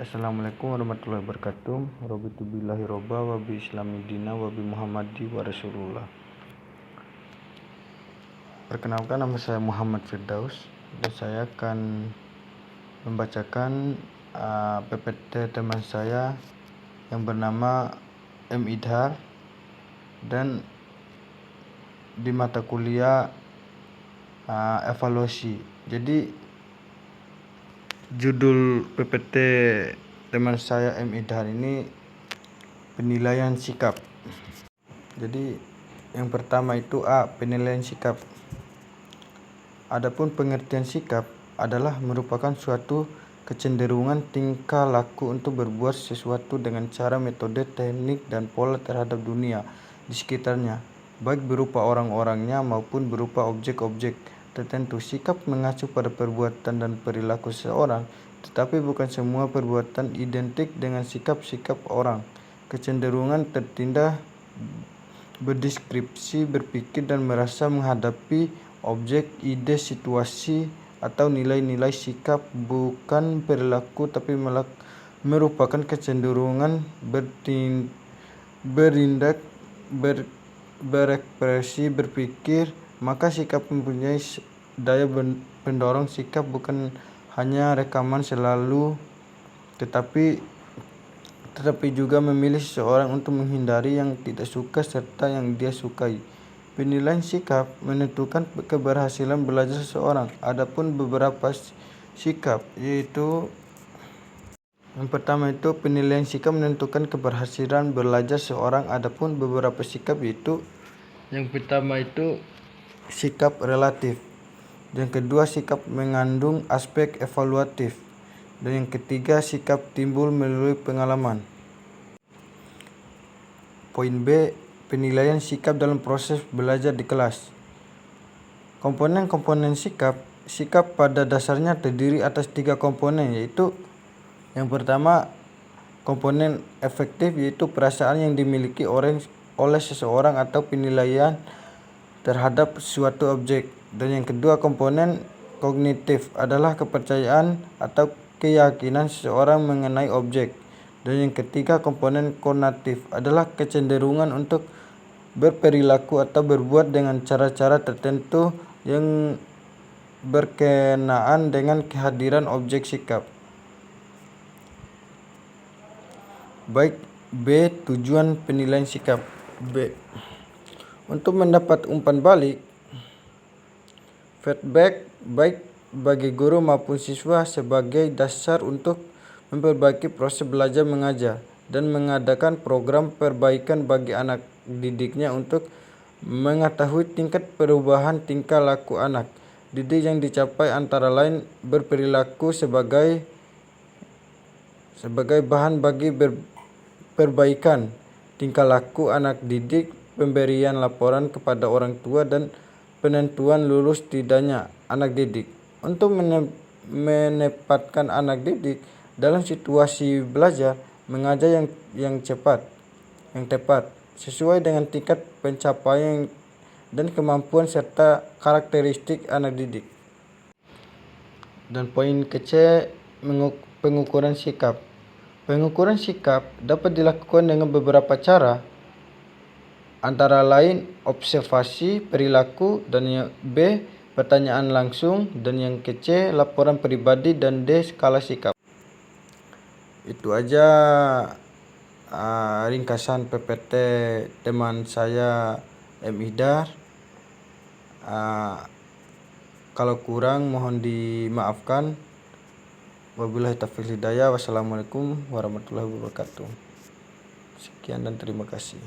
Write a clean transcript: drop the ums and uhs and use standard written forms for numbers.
Assalamualaikum warahmatullahi wabarakatuh. Robitu billahi robba wa bi islami dina wa bi muhammadi wa rasulullah. Perkenalkan, nama saya Muhammad Firdaus dan saya akan membacakan PPT teman saya yang bernama M. Idhar, dan di mata kuliah evaluasi. Jadi judul PPT teman saya M. Idhar ini penilaian sikap. Jadi yang pertama itu penilaian sikap. Adapun pengertian sikap adalah merupakan suatu kecenderungan tingkah laku untuk berbuat sesuatu dengan cara, metode, teknik, dan pola terhadap dunia di sekitarnya, baik berupa orang-orangnya maupun berupa objek-objek tertentu. Sikap mengacu pada perbuatan dan perilaku seseorang, tetapi bukan semua perbuatan identik dengan sikap-sikap orang. Kecenderungan tertindak berdeskripsi, berpikir, dan merasa menghadapi objek, ide, situasi, atau nilai-nilai. Sikap bukan perilaku, tapi merupakan kecenderungan bertindak, berekspresi, berpikir. Maka sikap mempunyai daya pendorong. Sikap bukan hanya rekaman selalu, tetapi juga memilih seseorang untuk menghindari yang tidak suka serta yang dia sukai. Penilaian sikap menentukan keberhasilan belajar seseorang. Adapun beberapa sikap, yaitu yang pertama itu penilaian sikap menentukan keberhasilan belajar seseorang. Adapun beberapa sikap, yaitu yang pertama itu sikap relatif, yang kedua sikap mengandung aspek evaluatif, dan yang ketiga sikap timbul melalui pengalaman. Poin B, penilaian sikap dalam proses belajar di kelas. Komponen-komponen sikap. Sikap pada dasarnya terdiri atas 3 komponen, yaitu yang pertama komponen efektif, yaitu perasaan yang dimiliki oleh seseorang atau penilaian terhadap suatu objek. Dan yang kedua komponen kognitif adalah kepercayaan atau keyakinan seseorang mengenai objek. Dan yang ketiga komponen konatif adalah kecenderungan untuk berperilaku atau berbuat dengan cara-cara tertentu yang berkenaan dengan kehadiran objek sikap. Baik. B. Tujuan penilaian sikap. B. Untuk mendapat umpan balik, feedback baik bagi guru maupun siswa sebagai dasar untuk memperbaiki proses belajar mengajar, dan mengadakan program perbaikan bagi anak didiknya untuk mengetahui tingkat perubahan tingkah laku anak didik yang dicapai, antara lain berperilaku sebagai bahan bagi perbaikan tingkah laku anak didik, pemberian laporan kepada orang tua, dan penentuan lulus tidaknya anak didik. Untuk menempatkan anak didik dalam situasi belajar mengajar yang tepat sesuai dengan tingkat pencapaian dan kemampuan serta karakteristik anak didik. Dan poin C, pengukuran sikap. Pengukuran sikap dapat dilakukan dengan beberapa cara, antara lain observasi perilaku, dan yang B, pertanyaan langsung, dan yang C, laporan pribadi, dan D, skala sikap. Itu aja ringkasan PPT teman saya M. Idhar. Kalau kurang mohon dimaafkan. Wabillahi taufiq hidayah. Wassalamualaikum warahmatullahi wabarakatuh. Sekian dan terima kasih.